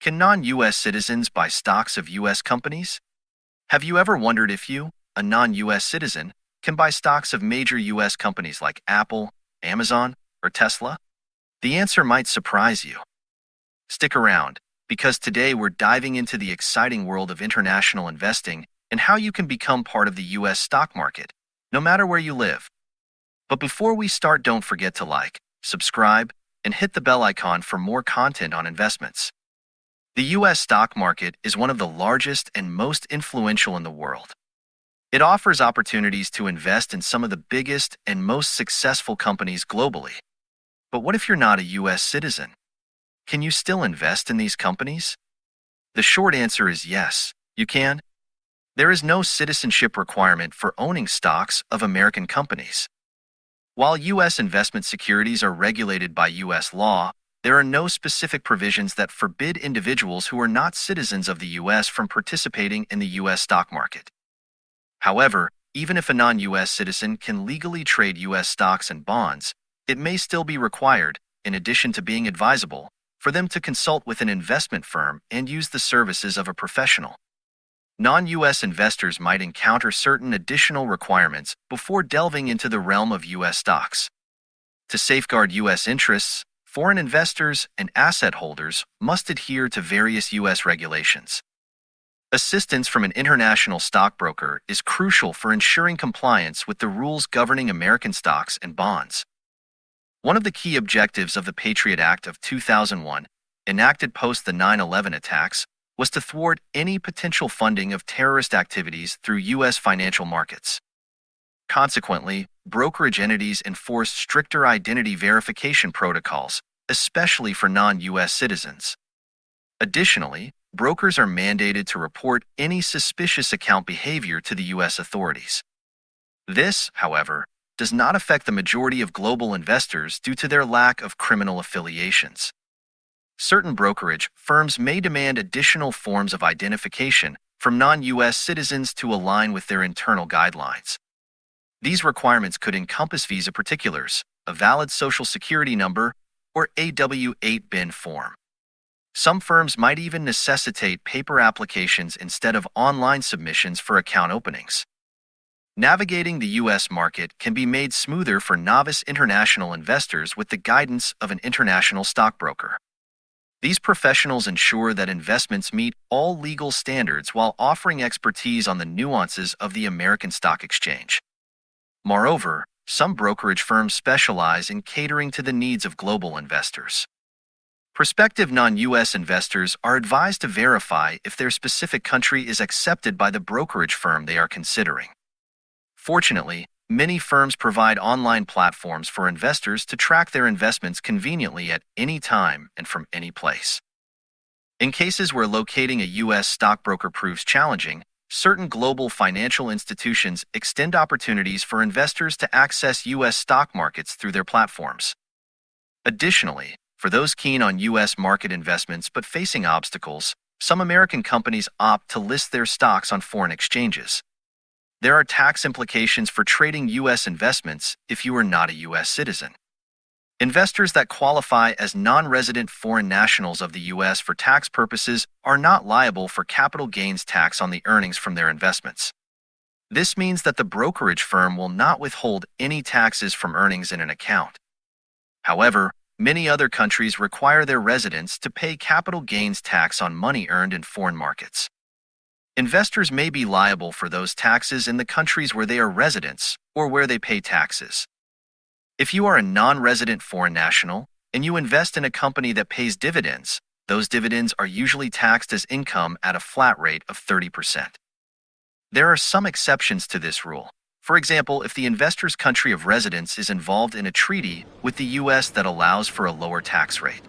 Can non-U.S. citizens buy stocks of U.S. companies? Have you ever wondered if you, a non-U.S. citizen, can buy stocks of major U.S. companies like Apple, Amazon, or Tesla? The answer might surprise you. Stick around, because today we're diving into the exciting world of international investing and how you can become part of the U.S. stock market, no matter where you live. But before we start, don't forget to like, subscribe, and hit the bell icon for more content on investments. The U.S. stock market is one of the largest and most influential in the world. It offers opportunities to invest in some of the biggest and most successful companies globally. But what if you're not a U.S. citizen? Can you still invest in these companies? The short answer is yes, you can. There is no citizenship requirement for owning stocks of American companies. While U.S. investment securities are regulated by U.S. law, there are no specific provisions that forbid individuals who are not citizens of the U.S. from participating in the U.S. stock market. However, even if a non-U.S. citizen can legally trade U.S. stocks and bonds, it may still be required, in addition to being advisable, for them to consult with an investment firm and use the services of a professional. Non-U.S. investors might encounter certain additional requirements before delving into the realm of U.S. stocks. To safeguard U.S. interests, foreign investors and asset holders must adhere to various U.S. regulations. Assistance from an international stockbroker is crucial for ensuring compliance with the rules governing American stocks and bonds. One of the key objectives of the Patriot Act of 2001, enacted post the 9/11 attacks, was to thwart any potential funding of terrorist activities through U.S. financial markets. Consequently, brokerage entities enforced stricter identity verification protocols, especially for non-U.S. citizens. Additionally, brokers are mandated to report any suspicious account behavior to the U.S. authorities. This, however, does not affect the majority of global investors due to their lack of criminal affiliations. Certain brokerage firms may demand additional forms of identification from non-U.S. citizens to align with their internal guidelines. These requirements could encompass visa particulars, a valid social security number, or a W-8 bin form. Some firms might even necessitate paper applications instead of online submissions for account openings. Navigating the U.S. market can be made smoother for novice international investors with the guidance of an international stockbroker. These professionals ensure that investments meet all legal standards while offering expertise on the nuances of the American stock exchange. Moreover, some brokerage firms specialize in catering to the needs of global investors. Prospective non-U.S. investors are advised to verify if their specific country is accepted by the brokerage firm they are considering. Fortunately, many firms provide online platforms for investors to track their investments conveniently at any time and from any place. In cases where locating a U.S. stockbroker proves challenging, certain global financial institutions extend opportunities for investors to access U.S. stock markets through their platforms. Additionally, for those keen on U.S. market investments but facing obstacles, some American companies opt to list their stocks on foreign exchanges. There are tax implications for trading U.S. investments if you are not a U.S. citizen. Investors that qualify as non-resident foreign nationals of the U.S. for tax purposes are not liable for capital gains tax on the earnings from their investments. This means that the brokerage firm will not withhold any taxes from earnings in an account. However, many other countries require their residents to pay capital gains tax on money earned in foreign markets. Investors may be liable for those taxes in the countries where they are residents or where they pay taxes. If you are a non-resident foreign national and you invest in a company that pays dividends, those dividends are usually taxed as income at a flat rate of 30%. There are some exceptions to this rule. For example, if the investor's country of residence is involved in a treaty with the U.S. that allows for a lower tax rate.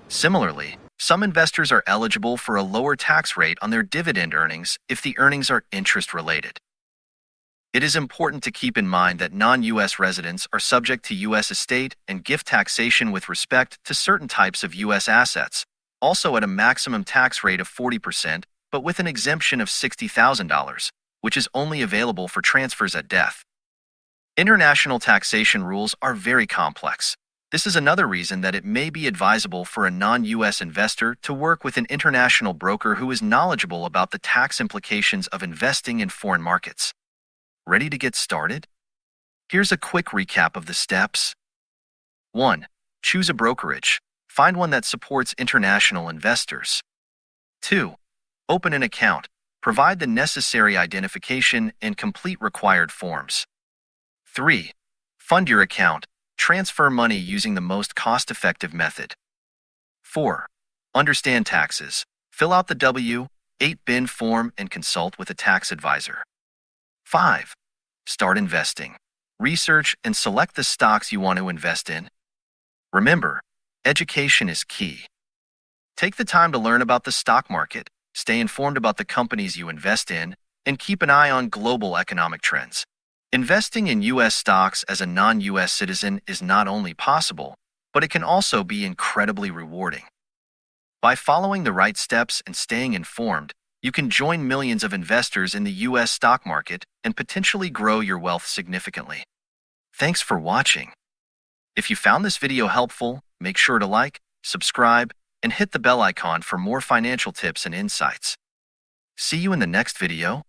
Similarly, some investors are eligible for a lower tax rate on their dividend earnings if the earnings are interest-related. It is important to keep in mind that non-U.S. residents are subject to U.S. estate and gift taxation with respect to certain types of U.S. assets, also at a maximum tax rate of 40%, but with an exemption of $60,000, which is only available for transfers at death. International taxation rules are very complex. This is another reason that it may be advisable for a non-U.S. investor to work with an international broker who is knowledgeable about the tax implications of investing in foreign markets. Ready to get started? Here's a quick recap of the steps. 1. Choose a brokerage. Find one that supports international investors. 2. Open an account. Provide the necessary identification and complete required forms. 3. Fund your account. Transfer money using the most cost-effective method. 4. Understand taxes. Fill out the W-8 form and consult with a tax advisor. 5. Start investing. Research and select the stocks you want to invest in. Remember, education is key. Take the time to learn about the stock market, stay informed about the companies you invest in, and keep an eye on global economic trends. Investing in U.S. stocks as a non-U.S. citizen is not only possible, but it can also be incredibly rewarding. By following the right steps and staying informed, you can join millions of investors in the U.S. stock market and potentially grow your wealth significantly. Thanks for watching. If you found this video helpful, make sure to like, subscribe, and hit the bell icon for more financial tips and insights. See you in the next video.